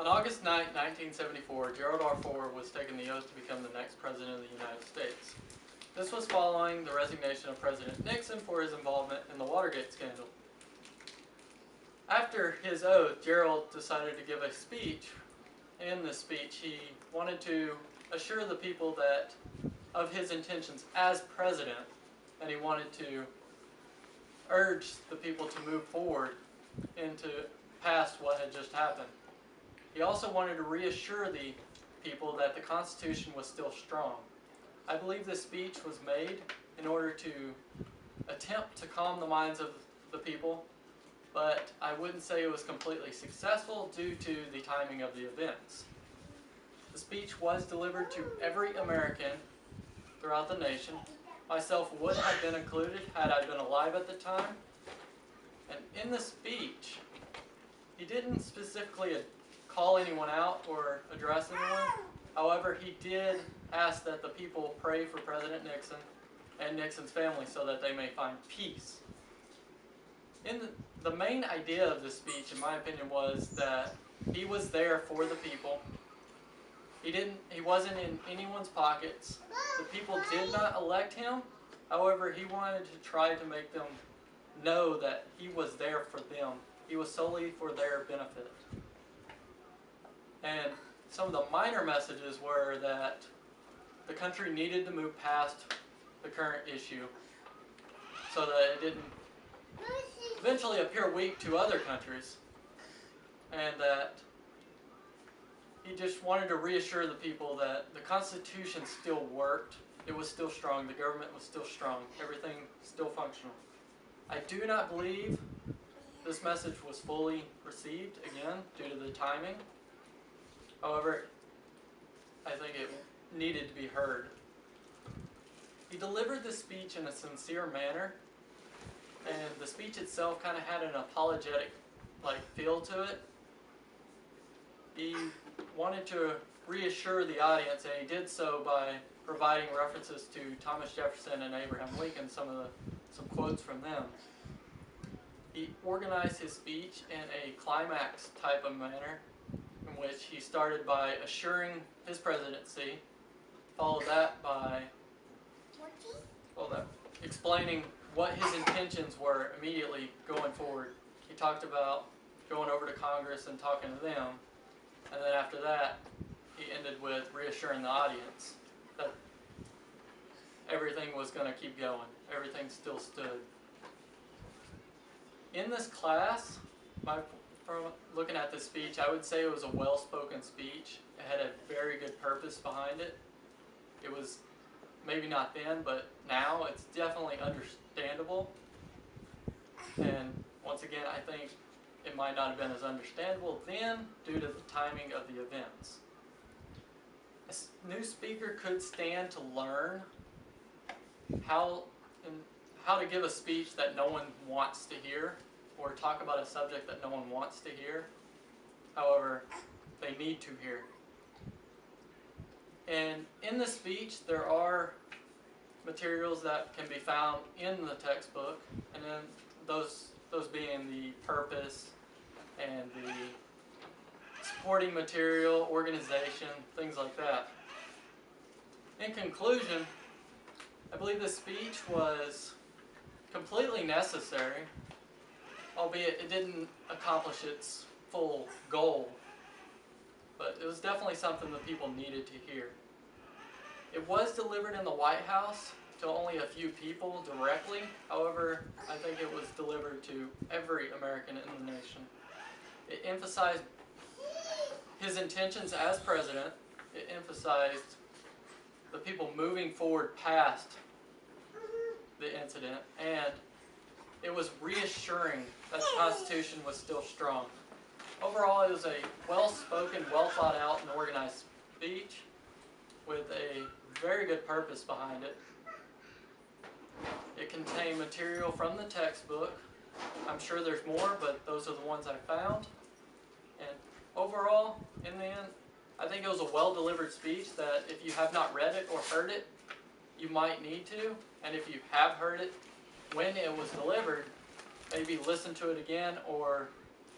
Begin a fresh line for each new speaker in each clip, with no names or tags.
On August 9, 1974, Gerald R. Ford was taking the oath to become the next President of the United States. This was following the resignation of President Nixon for his involvement in the Watergate scandal. After his oath, Gerald decided to give a speech. In this speech, he wanted to assure the people that of his intentions as president, and he wanted to urge the people to move forward into past what had just happened. He also wanted to reassure the people that the Constitution was still strong. I believe this speech was made in order to attempt to calm the minds of the people, but I wouldn't say it was completely successful due to the timing of the events. The speech was delivered to every American throughout the nation. Myself would have been included had I been alive at the time. And in the speech, he didn't specifically call anyone out or address anyone. However, he did ask that the people pray for President Nixon and Nixon's family so that they may find peace. The main idea of this speech, in my opinion, was that he was there for the people. He wasn't in anyone's pockets. The people did not elect him. However, he wanted to try to make them know that he was there for them. He was solely for their benefit. And some of the minor messages were that the country needed to move past the current issue so that it didn't eventually appear weak to other countries, and that he just wanted to reassure the people that the Constitution still worked, it was still strong, the government was still strong, everything still functional. I do not believe this message was fully received, again, due to the timing. However, I think it needed to be heard. He delivered this speech in a sincere manner, and the speech itself kind of had an apologetic feel to it. He wanted to reassure the audience, and he did so by providing references to Thomas Jefferson and Abraham Lincoln, some quotes from them. He organized his speech in a climax type of manner, in which he started by assuring his presidency, followed that by explaining what his intentions were immediately going forward. He talked about going over to Congress and talking to them, and then after that, he ended with reassuring the audience that everything was going to keep going. Everything still stood. In this class, from looking at this speech, I would say it was a well-spoken speech. It had a very good purpose behind it. It was maybe not then, but now it's definitely understandable. And once again, I think it might not have been as understandable then due to the timing of the events. A new speaker could stand to learn how to give a speech that no one wants to hear, or talk about a subject that no one wants to hear. However, they need to hear. And in this speech, there are materials that can be found in the textbook, and then those being the purpose and the supporting material, organization, things like that. In conclusion, I believe this speech was completely necessary, albeit it didn't accomplish its full goal, but it was definitely something that people needed to hear. It was delivered in the White House to only a few people directly. However, I think it was delivered to every American in the nation. It emphasized his intentions as president. It emphasized the people moving forward past the incident, and it was reassuring that the Constitution was still strong. Overall, it was a well-spoken, well-thought-out, and organized speech with a very good purpose behind it. It contained material from the textbook. I'm sure there's more, but those are the ones I found. And overall, in the end, I think it was a well-delivered speech that if you have not read it or heard it, you might need to. And if you have heard it when it was delivered, maybe listen to it again or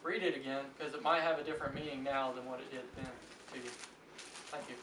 read it again, because it might have a different meaning now than what it did then to you. Thank you.